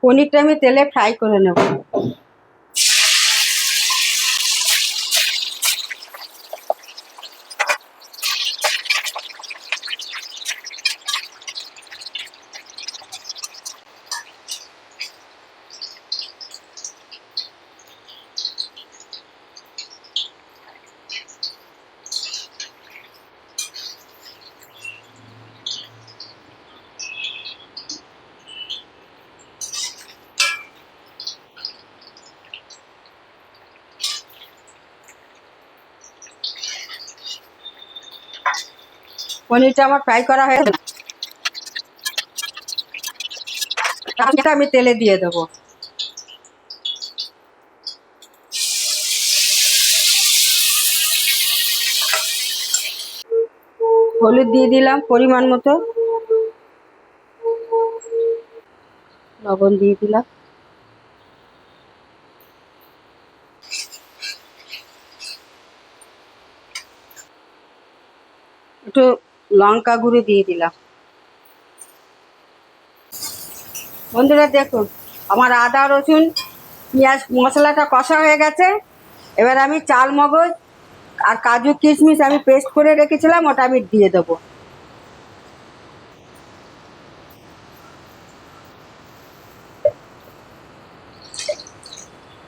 পনিরটা আমি তেলে ফ্রাই করে নেব। পনিরটা আমার ফ্রাই করা হয়ে গেছে, আমি তেলে দিয়ে দেবো। হলুদ দিয়ে দিলাম পরিমাণ মতো, লবণ দিয়ে দিলাম, একটু লঙ্কা গুঁড়ো দিয়ে দিলাম। বন্ধুরা দেখুন, আমার আদা রসুন পেঁয়াজ মশলাটা কষা হয়ে গেছে। এবার আমি চাল মগজ আর কাজু কিশমিশ আমি পেস্ট করে রেখেছিলাম, ওটা আমি দিয়ে দেবো।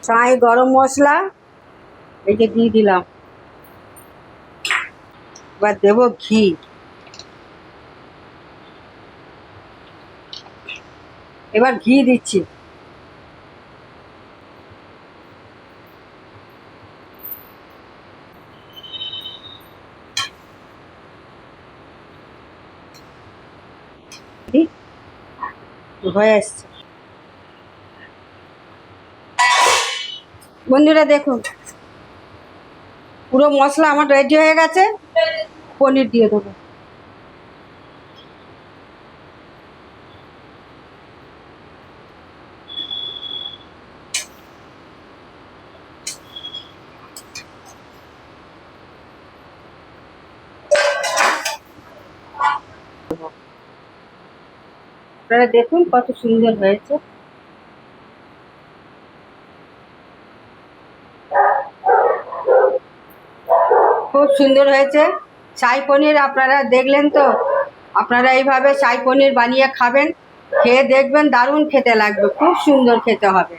চাই গরম মশলা এই যে দিয়ে দিলাম। এবার দেবো ঘি, এবার ঘি দিচ্ছি। হয়ে আসছে। বন্ধুরা দেখুন, পুরো মশলা আমার রেডি হয়ে গেছে। পনির দিয়ে দেবো। আপনারা দেখুন কত সুন্দর হয়েছে। খুব সুন্দর হয়েছে শাহী পনির। আপনারা দেখলেন তো, আপনারা এইভাবে শাহী পনির বানিয়ে খাবেন, খেয়ে দেখবেন দারুণ খেতে লাগবে, খুব সুন্দর খেতে হবে।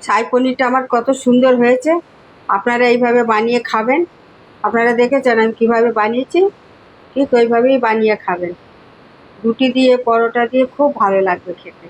শাহী পনিরটা আমার কত সুন্দর হয়েছে, আপনারা এইভাবে বানিয়ে খাবেন। আপনারা দেখেছেন আমি কীভাবে বানিয়েছি, ঠিক ওইভাবেই বানিয়ে খাবেন। রুটি দিয়ে পরোটা দিয়ে খুব ভালো লাগবে খেতে।